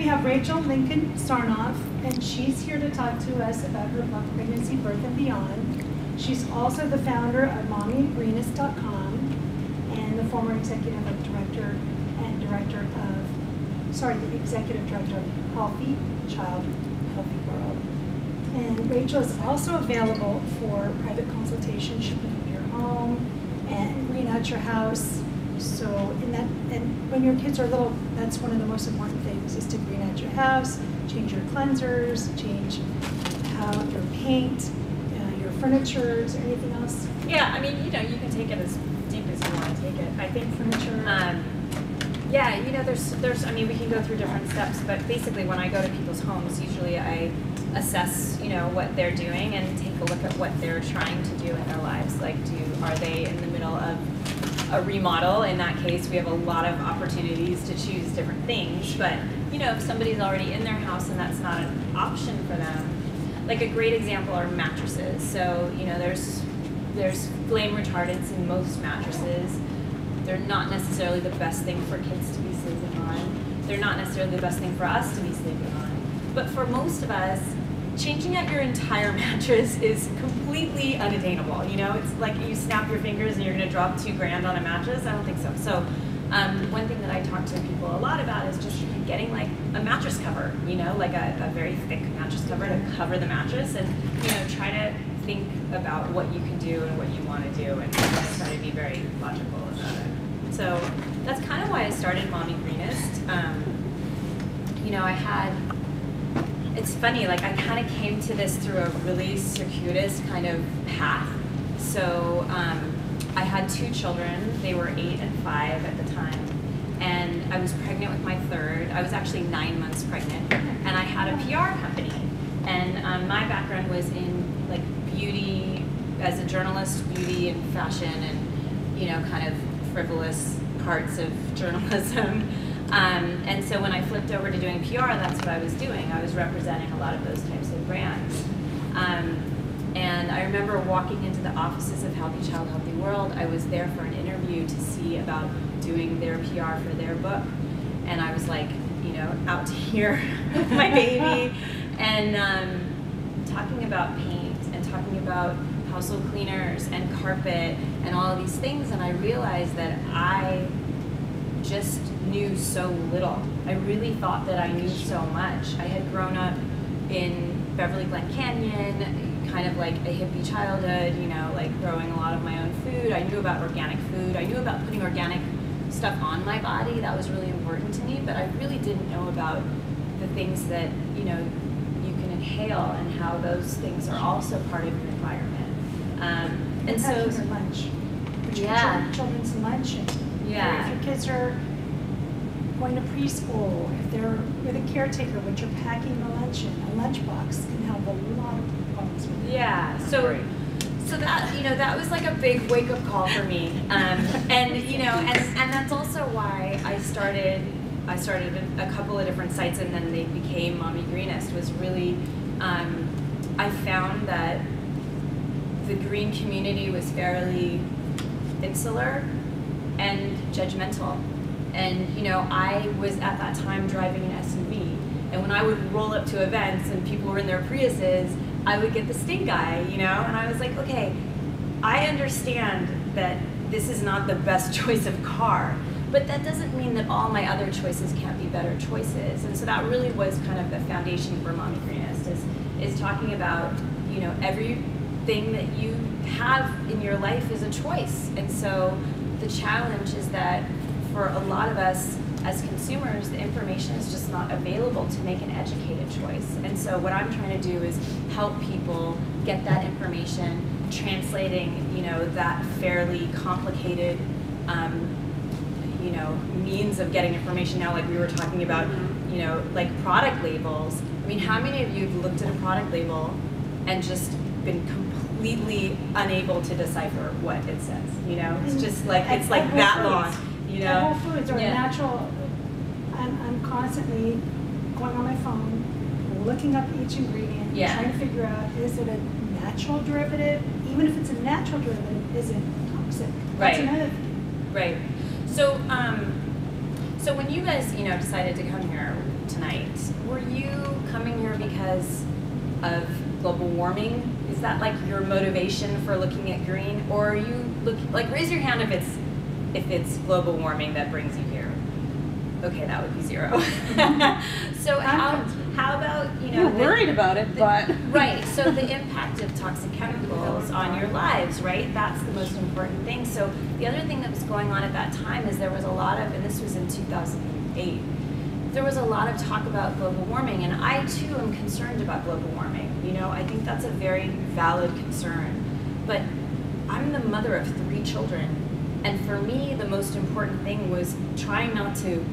have Rachel Lincoln Sarnoff, and she's here to talk to us about her book, Pregnancy, Birth, and Beyond. She's also the founder of MommyGreenest.com and the former executive director of Healthy Child, Healthy World. And Rachel is also available for private consultation, shipping to your home, and green out your house. So, and when your kids are little, that's one of the most important things, is to green out your house, change your cleansers, change how your paint, your furniture, is there anything else? Yeah, I mean, you know, you can take it as deep as you want to take it. I think Furniture. yeah, you know, there's, I mean, we can go through different steps, but basically when I go to people's homes, usually I assess, you know, what they're doing and take a look at what they're trying to do in their lives. Like, are they in the middle of a remodel? In that case, we have a lot of opportunities to choose different things. But, you know, if somebody's already in their house and that's not an option for them, like a great example are mattresses. So, you know, there's flame retardants in most mattresses. They're not necessarily the best thing for kids to be sleeping on. They're not necessarily the best thing for us to be sleeping on. But for most of us, changing out your entire mattress is completely unattainable. You know, it's like you snap your fingers and you're gonna drop $2,000 on a mattress. I don't think so. So one thing that I talk to people a lot about is just getting like a mattress cover, you know, like a very thick mattress cover to cover the mattress, and, you know, try to think about what you can do and what you want to do, and try to be very logical about it. So that's kind of why I started Mommy Greenest. You know, it's funny, like I kind of came to this through a really circuitous kind of path. So I had 2 children. They were 8 and 5 at the time. And I was pregnant with my third. I was actually 9 months pregnant. And I had a PR company. And my background was in like beauty, as a journalist, beauty and fashion, and, you know, kind of frivolous parts of journalism. And so when I flipped over to doing PR, that's what I was doing. I was representing a lot of those types of brands. And I remember walking into the offices of Healthy Child, Healthy World. I was there for an interview to see about doing their PR for their book. And I was like, you know, out to here with my baby, and talking about paint and talking about household cleaners and carpet and all of these things. And I realized that I just knew so little. I really thought that I knew so much. I had grown up in Beverly Glen Canyon, kind of like a hippie childhood, you know, like growing a lot of my own food. I knew about organic food. I knew about putting organic stuff on my body. That was really important to me, but I really didn't know about the things that, you know, you can inhale and how those things are also part of your environment. And so, your lunch. Yeah. Children's lunch. And yeah. If your kids are going to preschool, if they're with a caretaker, but you're packing the lunch in, a lunchbox can help a lot of problems with it. Yeah. So that, you know, that was like a big wake-up call for me. And, you know, and that's also why I started a couple of different sites, and then they became Mommy Greenest. Was really, I found that the green community was fairly insular and judgmental. And, you know, I was at that time driving an SUV, and when I would roll up to events and people were in their Priuses, I would get the stink eye, you know? And I was like, okay, I understand that this is not the best choice of car, but that doesn't mean that all my other choices can't be better choices. And so that really was kind of the foundation for Mommy Greenest, is talking about, you know, everything that you have in your life is a choice. And so the challenge is that for a lot of us as consumers, the information is just not available to make an educated choice. And so what I'm trying to do is help people get that information, translating, you know, that fairly complicated, you know, means of getting information now, like we were talking about, you know, like product labels. I mean, how many of you have looked at a product label and just been completely unable to decipher what it says? You know, it's just like, it's like that long. You know, Whole Foods or natural. I'm constantly going on my phone, looking up each ingredient, trying to figure out, is it a natural derivative? Even if it's a natural derivative, is it toxic? That's another thing. Right. So, So when you guys, decided to come here tonight, were you coming here because of global warming? Is that like your motivation for looking at green, or are you raise your hand if it's global warming that brings you here? Okay, that would be 0. So how about You're worried about it, but right. So the impact of toxic chemicals on your lives, right? That's the most important thing. So the other thing that was going on at that time is there was a lot of, and this was in 2008. There was a lot of talk about global warming, and I too am concerned about global warming. I think that's a very valid concern. But I'm the mother of 3 children, and for me, the most important thing was trying not to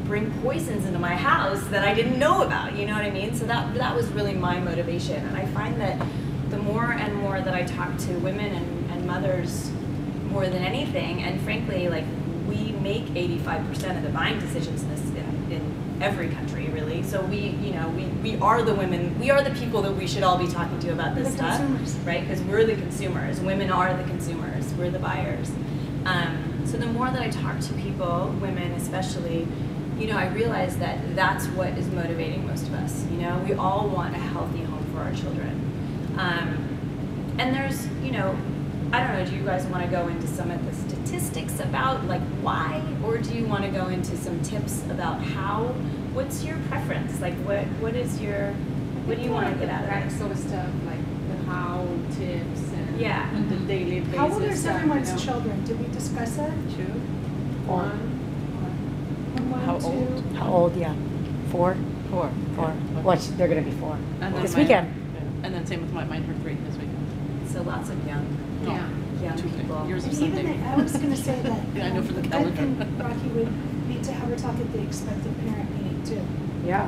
bring poisons into my house that I didn't know about. You know what I mean? So that was really my motivation, and I find that the more and more that I talk to women and mothers, more than anything, and frankly, like we make 85% of the buying decisions in every country, really. So we are the women, we are the people that we should all be talking to about this stuff, right? Because we're the consumers. Women are the consumers. We're the buyers. So the more that I talk to people, women especially, I realize that that's what is motivating most of us. We all want a healthy home for our children. And there's, I don't know, do you guys want to go into some of the statistics about like why, or do you want to go into some tips about how? What's your preference? Like what do you want to get out of it? practical stuff like the how tips and Yeah. the daily basis. How old are stuff, everyone's children? Did we discuss that? 2, 1, How 2. old? How old? Yeah, 4. 4. 4. Well, they're gonna be 4 And then this mine- weekend. And then same with mine for 3 this weekend. So lots of young Tuesday. people. Yours And is even Sunday. I was going to say that Yeah, I know for the Ed calendar. and Rocky would need to have a talk at the expected parent meeting too. Yeah.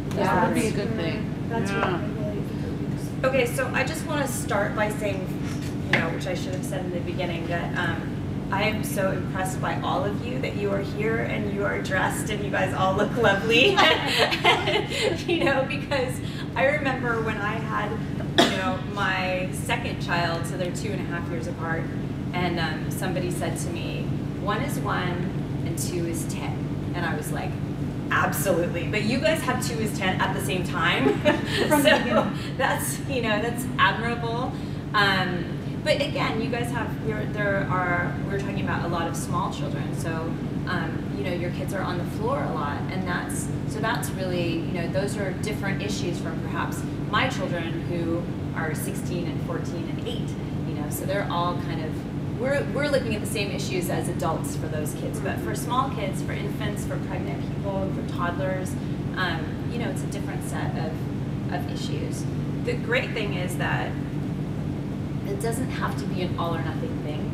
That would be a That's good where- thing. That's what I Yeah. really think. Okay, so I just want to start by saying, which I should have said in the beginning, that I am so impressed by all of you that you are here and you are dressed and you guys all look lovely. Because I remember when I had, my second child, so they're 2.5 years apart, and somebody said to me, 1 is 1 and 2 is 10. And I was like, absolutely. But you guys have 2 is 10 at the same time. So that's, that's admirable. But again, you guys have, we're talking about a lot of small children. So, your kids are on the floor a lot. And that's really, those are different issues from perhaps my children who are 16 and 14 and 8, so they're all kind of, we're looking at the same issues as adults for those kids. But for small kids, for infants, for pregnant people, for toddlers, it's a different set of issues. The great thing is that it doesn't have to be an all or nothing thing.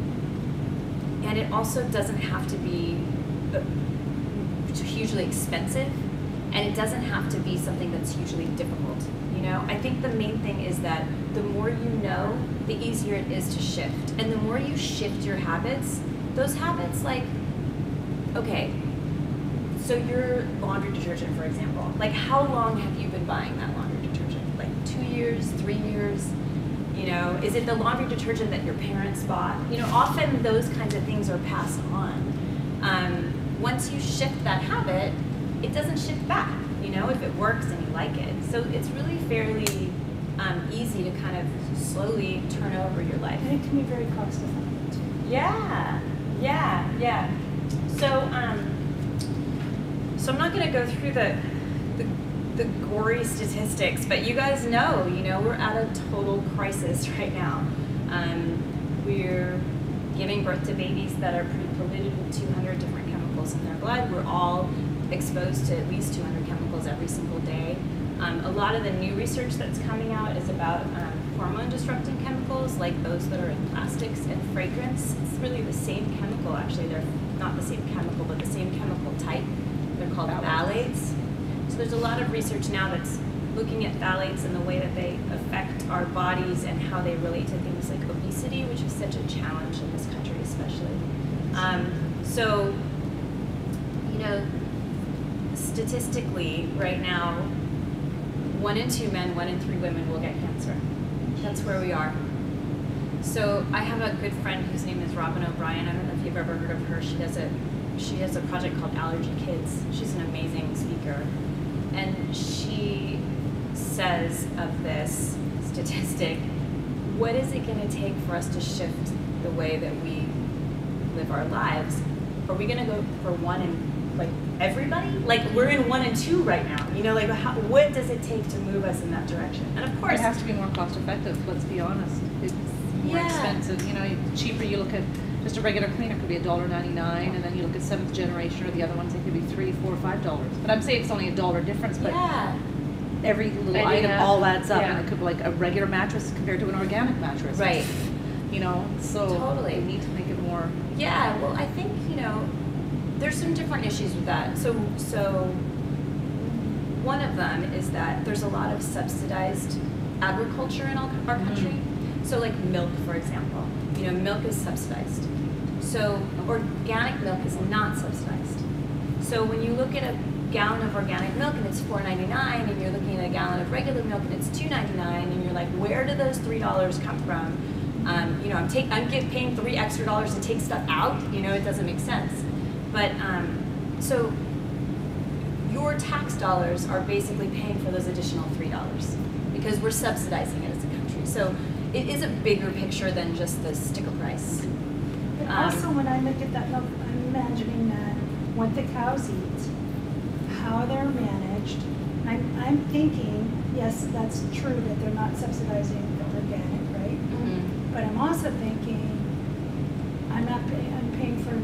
And it also doesn't have to be hugely expensive. And it doesn't have to be something that's hugely difficult. I think the main thing is that the more you know, the easier it is to shift. And the more you shift your habits, those habits okay, so your laundry detergent, for example, how long have you been buying that laundry detergent? 2 years, 3 years? Is it the laundry detergent that your parents bought? Often those kinds of things are passed on. Once you shift that habit, it doesn't shift back, if it works and you like it. So it's really fairly easy to kind of slowly turn over your life. And it can be very cost effective too. Yeah. So I'm not going to go through the gory statistics, but you guys know, we're at a total crisis right now. We're giving birth to babies that are pre-polluted with 200 different chemicals in their blood. We're all exposed to at least 200 chemicals every single day. A lot of the new research that's coming out is about hormone-disrupting chemicals, like those that are in plastics and fragrance. It's really the same chemical, actually. They're not the same chemical, but the same chemical type. They're called phthalates. So there's a lot of research now that's looking at phthalates and the way that they affect our bodies and how they relate to things like obesity, which is such a challenge in this country especially. So, statistically, right now, 1 in 2 men, 1 in 3 women will get cancer. That's where we are. So I have a good friend whose name is Robin O'Brien. I don't know if you've ever heard of her. she has a project called Allergy Kids. She's an amazing speaker. And she says of this statistic, what is it going to take for us to shift the way that we live our lives? Are we going to go for one and like everybody? Like we're in 1 and 2 right now. You know, like what does it take to move us in that direction? And of course, it has to be more cost effective. Let's be honest. It's more expensive. You know, cheaper. You look at just a regular cleaner could be $1.99, and then you look at 7th generation or the other ones, they could be $3, $4, $5. But I'm saying it's only $1 difference, but every little item all adds up, and it could be like a regular mattress compared to an organic mattress. Right. You know, so totally. we need to make it more. Yeah. Well, I think there's some different issues with that. So one of them is that there's a lot of subsidized agriculture in our country. So like milk, for example, milk is subsidized. So organic milk is not subsidized. So when you look at a gallon of organic milk and it's $4.99, and you're looking at a gallon of regular milk and it's $2.99, and you're like, where do those $3 come from? I'm paying $3 extra to take stuff out. It doesn't make sense. But so your tax dollars are basically paying for those additional $3 because we're subsidizing it as a country. So it is a bigger picture than just the sticker price. But also when I look at that milk, I'm imagining that what the cows eat, how they're managed. I'm thinking, yes, that's true that they're not subsidizing the organic, right? Mm-hmm. But I'm also thinking I'm paying for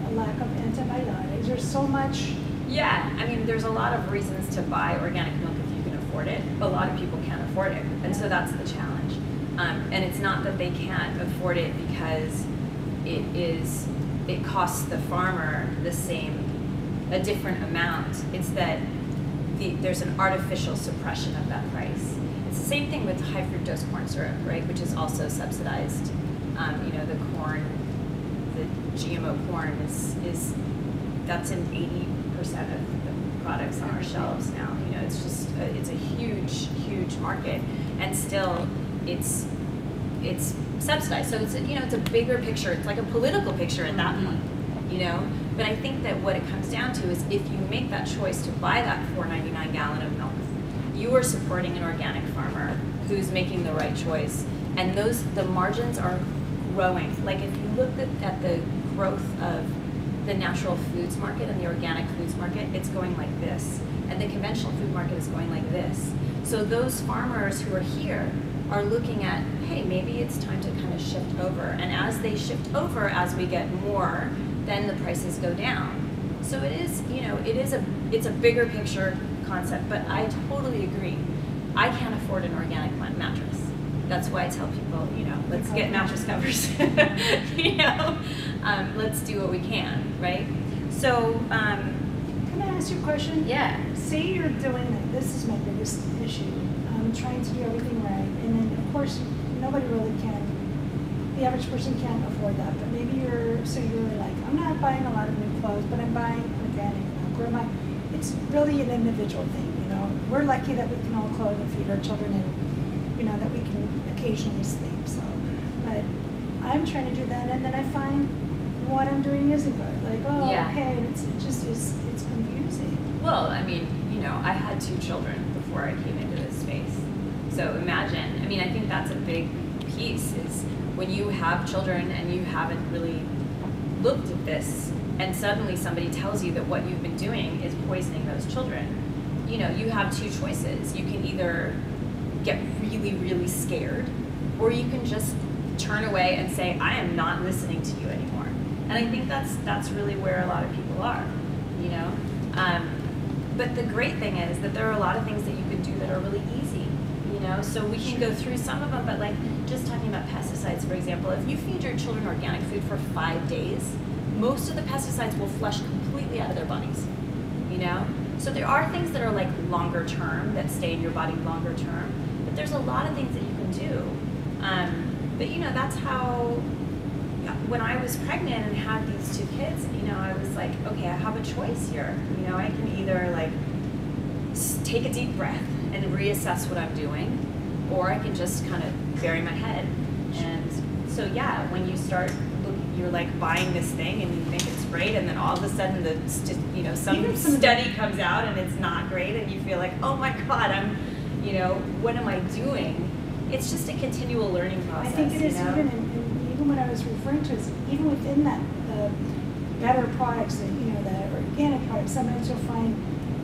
a lack of antibiotics. There's so much. Yeah, I mean, there's a lot of reasons to buy organic milk if you can afford it. A lot of people can't afford it, and so that's the challenge. And it's not that they can't afford it because it costs the farmer a different amount. It's that there's an artificial suppression of that price. It's the same thing with high fructose corn syrup, right, which is also subsidized. The corn, the GMO corn is that's in 80% of the products on our shelves now. It's just it's a huge market, and still it's subsidized. So it's a bigger picture. It's like a political picture at that point, But I think that what it comes down to is if you make that choice to buy that $4.99 gallon of milk, you are supporting an organic farmer who's making the right choice, and the margins are growing. Like if you look at the growth of the natural foods market and the organic foods market, it's going like this, and the conventional food market is going like this. So those farmers who are here are looking at, hey, maybe it's time to kind of shift over. And as they shift over, as we get more, then the prices go down. So it is, it's a bigger picture concept, but I totally agree. I can't afford an organic mattress. That's why I tell people, let's get mattress covers. Let's do what we can, right? So, can I ask you a question? Yeah. Say you're doing that. This is my biggest issue. I'm trying to do everything right, and then of course nobody really can. The average person can't afford that, but maybe you're like, I'm not buying a lot of new clothes, but I'm buying organic milk. It's really an individual thing, We're lucky that we can all clothe and feed our children, and that we can occasionally sleep. So, but I'm trying to do that, and then I find what I'm doing isn't good. Like, okay, and it's confusing. Well, I mean, I had 2 children before I came into this space. So imagine, I think that's a big piece is when you have children and you haven't really looked at this, and suddenly somebody tells you that what you've been doing is poisoning those children. You have 2 choices. You can either get really, really scared, or you can just turn away and say, I am not listening to you anymore. And I think that's really where a lot of people are, But the great thing is that there are a lot of things that you can do that are really easy, So we can go through some of them, but like just talking about pesticides, for example, if you feed your children organic food for 5 days, most of the pesticides will flush completely out of their bodies, So there are things that are like longer term, that stay in your body longer term, but there's a lot of things that you can do. But that's how, when I was pregnant and had these 2 kids, I was like, okay, I have a choice here. I can either like take a deep breath and reassess what I'm doing, or I can just kind of bury my head. And so, when you start looking, you're like buying this thing and you think it's great, and then all of a sudden some Even some study comes out and it's not great, and you feel like, oh my God, what am I doing? It's just a continual learning process. I think it is, even when I was referring to, even within that, the better products, the organic products, sometimes you'll find,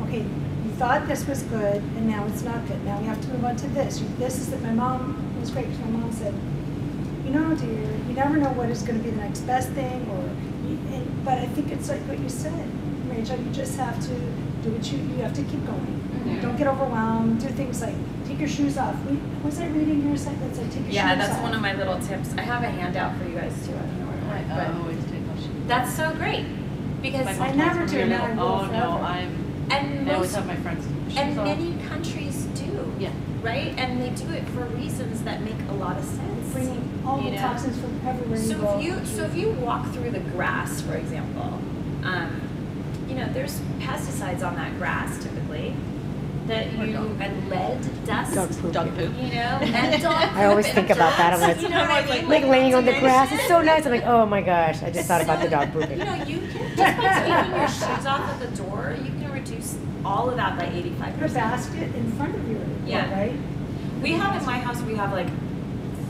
okay, you thought this was good, and now it's not good. Now we have to move on to this. My mom, it was great, because my mom said, dear, you never know what is going to be the next best thing, but I think it's like what you said, Rachel, you just have to do what you have to keep going. Mm-hmm. Don't get overwhelmed. Do things like take your shoes off. Was I reading your site that said take your shoes off? Yeah, that's one of my little tips. I have a handout for you guys too. I don't know where it went, I but always take off shoes. that's so great because I never do. Now I will Oh no, forever. and I always most have my friends take their shoes and off. many countries do. Yeah. Right, and they do it for reasons that make a lot of sense. Bringing all the toxins from everywhere you go. So if you walk through the grass, for example, there's pesticides on that grass typically and lead, dust, Dog poop. Dog poop. and dog poop. I always and think about that. I'm dirt, like, you know what I mean? like laying on the not to grass. It's so mention- nice. I'm like, oh my gosh, I just thought about the dog pooping. You can just by taking your shoes off at the door, you can reduce all of that by 85%. Put a basket in front of your Yeah. right? We have in my house, we have like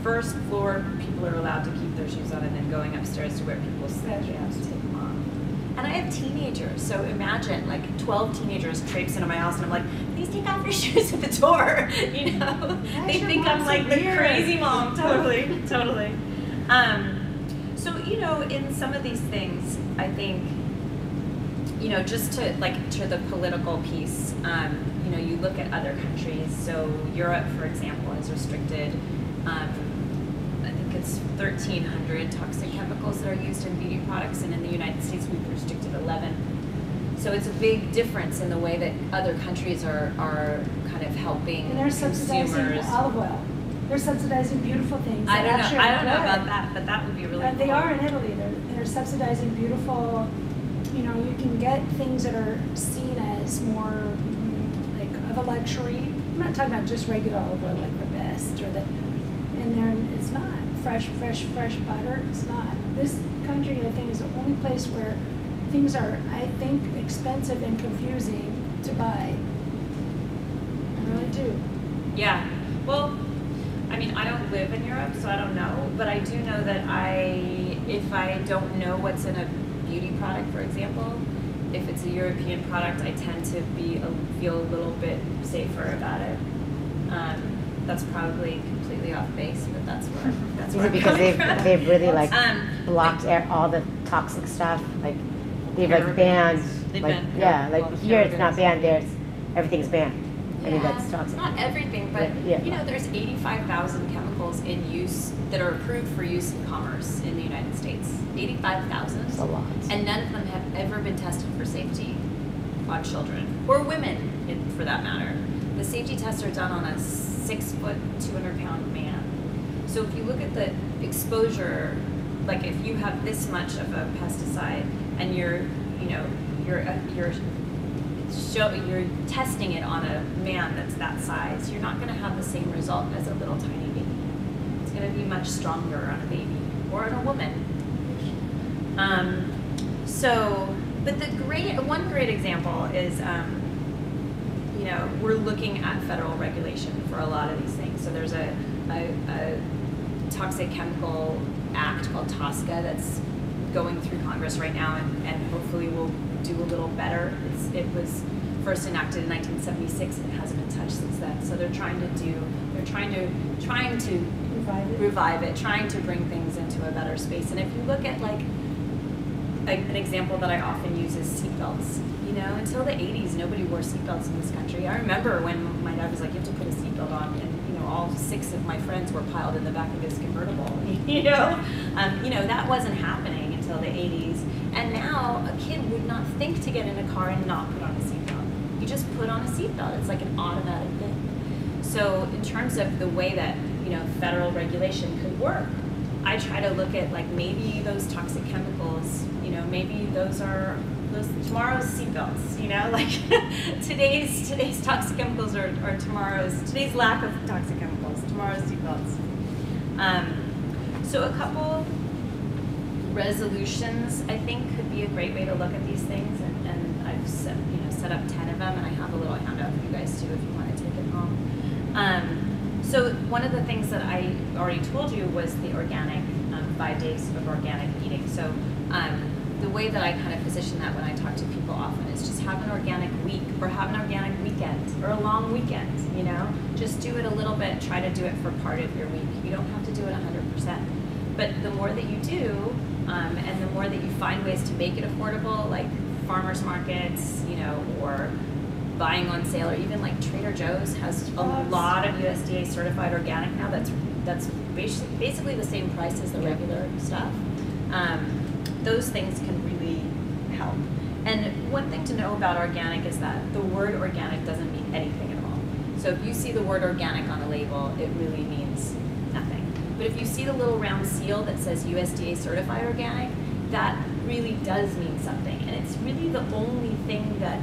first floor, people are allowed to keep their shoes on, and then going upstairs to where people sleep, they have to take them off. And I have teenagers, so imagine like 12 teenagers traipse into my house, and I'm like, please take off your shoes at the door. They your think I'm mom's like so the weird. crazy mom. Totally, totally. So in some of these things, I think, just to the political piece, you look at other countries. So Europe, for example, has restricted, I think it's 1,300 toxic chemicals that are used in beauty products, and in the United States we've restricted 11. So it's a big difference in the way that other countries are kind of helping And they're subsidizing consumers. olive oil. They're subsidizing beautiful things. I that don't actually know. I are don't know good. about that, but that would be really cool. They are in Italy. They're subsidizing beautiful. You can get things that are seen as more like of a luxury. I'm not talking about just regular olive oil like the best or the. And it's not fresh butter. It's not. This country, I think, is the only place where things are, I think, expensive and confusing to buy. I really do. Yeah. Well, I don't live in Europe, so I don't know. But I do know that if I don't know what's in a beauty product, for example, if it's a European product, I tend to feel a little bit safer about it. That's probably completely off base, but that's where Is I'm it because coming from. they've really like Blocked blocked all the toxic stuff? Like they've Parabens. like banned. They Like banned yeah, a like lot of here it's not parabens. banned. Everything's banned. That's toxic. Not everything, but Yeah. there's 85,000 chemicals in use that are approved for use in commerce in the United States. 85,000. It's a lot. And none of them have ever been tested for safety on children or women, for that matter. The safety tests are done on a 6-foot, 200-pound man. So if you look at the exposure, like if you have this much of a pesticide and you're testing it on a man that's that size, you're not going to have the same result as a little tiny baby. It's going to be much stronger on a baby or on a woman. But one great example is, we're looking at federal regulation for a lot of these things. So there's a toxic chemical act called TSCA that's going through Congress right now, and hopefully will do a little better. It was first enacted in 1976 and it hasn't been touched since then. So they're trying to revive it, trying to bring things into a better space. And if you look at an example that I often use is seatbelts. Until the 80s, nobody wore seatbelts in this country. I remember when my dad was like, you have to put a seatbelt on, and all 6 of my friends were piled in the back of his convertible. That wasn't happening until the 80s. And now a kid would not think to get in a car and not put on a seatbelt. You just put on a seatbelt. It's like an automatic thing. So in terms of the way that federal regulation could work, I try to look at maybe those toxic chemicals. Maybe those are tomorrow's seatbelts. Today's toxic chemicals are today's lack of toxic chemicals. Tomorrow's seatbelts. So a couple resolutions, I think, could be a great way to look at these things, and I've set up 10 of them, and I have a little handout for you guys too if you want to take it home. So one of the things that I already told you was the organic 5 days of organic eating. So the way that I kind of position that when I talk to people often is just have an organic week, or have an organic weekend, or a long weekend, you know? Just do it a little bit, try to do it for part of your week. You don't have to do it 100%. But the more that you do, and the more that you find ways to make it affordable, like farmers markets, you know, or buying on sale, or even like Trader Joe's has a lot of USDA certified organic now. That's basically the same price as the regular stuff. Those things can really help. And one thing to know about organic is that the word organic doesn't mean anything at all. So if you see the word organic on a label, it really means nothing. But if you see the little round seal that says USDA certified organic, that really does mean something. And it's really the only thing that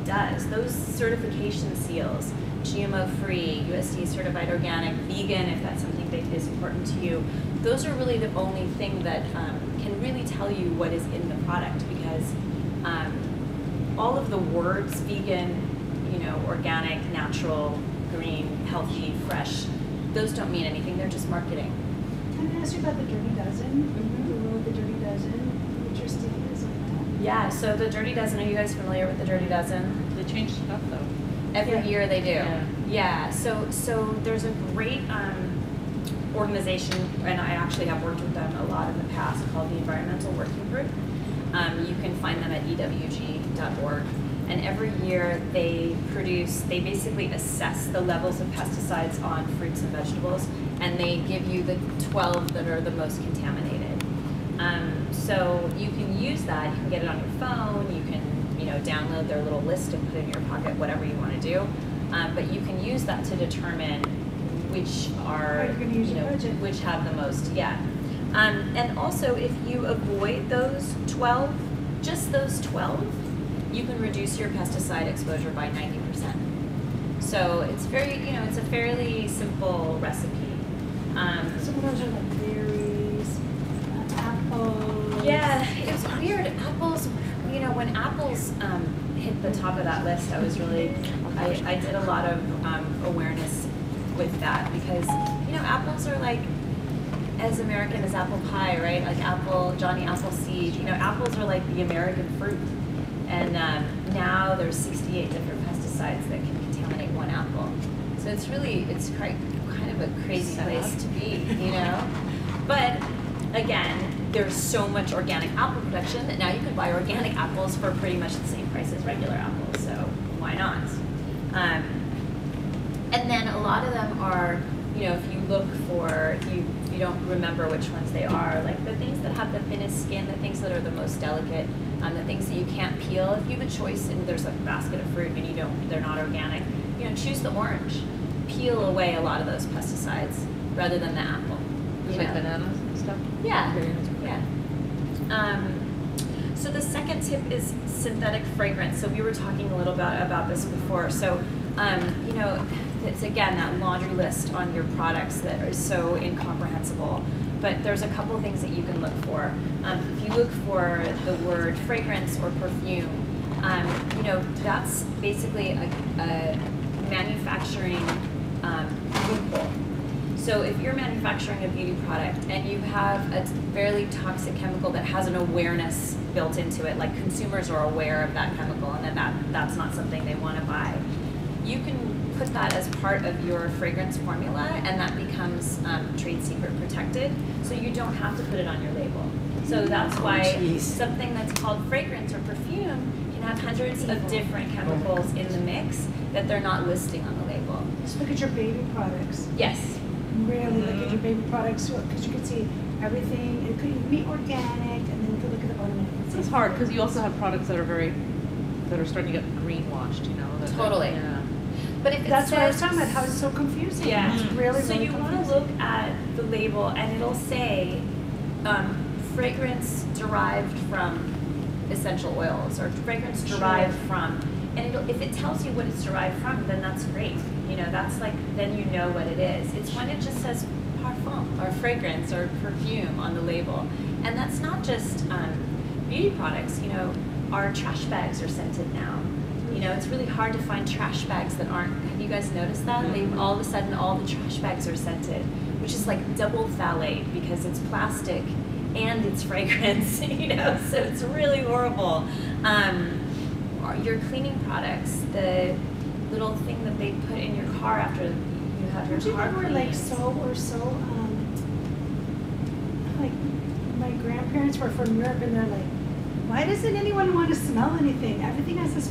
does. Those certification seals, GMO free, USDA certified organic, vegan, if that's something that is important to you, those are really the only thing that can really tell you what is in the product, because all of the words, vegan, you know, organic, natural, green, healthy, fresh, those don't mean anything, they're just marketing. Can I ask you about the Dirty Dozen? The rule of the Dirty Dozen, what your stand is on that? Yeah, so the Dirty Dozen, are you guys familiar with the Dirty Dozen? They change stuff though. Every year they do. Yeah. So there's a great organization, and I actually have worked with them a lot in the past, called the Environmental Working Group. You can find them at ewg.org. And every year they basically assess the levels of pesticides on fruits and vegetables, and they give you the 12 that are the most contaminated. So you can use that, you can get it on your phone, you can download their little list and put it in your pocket, whatever you want to do. But you can use that to determine which are, which have the most, and also if you avoid those 12, just those 12, you can reduce your pesticide exposure by 90%. So it's very, it's a fairly simple recipe. Some of those are like berries, apples. Yeah, it was weird. Apples, when apples hit the top of that list, I was really, I did a lot of awareness with that, because, apples are like as American as apple pie, right? Like Johnny Appleseed, apples are like the American fruit. And now there's 68 different pesticides that can contaminate one apple. So it's kind of a crazy place to be, But again, there's so much organic apple production that now you can buy organic apples for pretty much the same price as regular apples. So why not? And then a lot of them are, if you look for, you don't remember which ones they are, like the things that have the thinnest skin, the things that are the most delicate, the things that you can't peel. If you have a choice and there's a basket of fruit and they're not organic, choose the orange. Peel away a lot of those pesticides rather than the apple. Like bananas and stuff? Yeah. So the second tip is synthetic fragrance. So we were talking a little bit about this before. So, it's again that laundry list on your products that is so incomprehensible. But there's a couple things that you can look for. If you look for the word fragrance or perfume, that's basically a manufacturing loophole. So if you're manufacturing a beauty product and you have a fairly toxic chemical that has an awareness built into it, like consumers are aware of that chemical and then that's not something they want to buy, you can put that as part of your fragrance formula, and that becomes trade secret protected, so you don't have to put it on your label. So that's why something that's called fragrance or perfume can have hundreds of different chemicals in the mix that they're not listing on the label. Just look at your baby products. Yes. Really look at your baby products, because you can see everything. It could be organic, and then you can look at the bottom. It's hard because you also have products that are starting to get greenwashed, Totally. Yeah. But if that's what I was talking about, how it's so confusing. Yeah. It's really, so really you confusing. want to look at the label, and it'll say fragrance derived from essential oils, or fragrance derived from, and if it tells you what it's derived from, then that's great. That's like, then you know what it is. It's when it just says parfum or fragrance or perfume on the label. And that's not just beauty products. You know, our trash bags are scented now. You know, it's really hard to find trash bags that aren't. Have you guys noticed that? They all of a sudden all the trash bags are scented, which is like double phthalate because it's plastic and it's fragrance. You know, so it's really horrible. Your cleaning products, the little thing that they put in your car after you have your Don't you car remember cleaned. like like my grandparents were from Europe and they're like, why doesn't anyone want to smell anything? Everything has this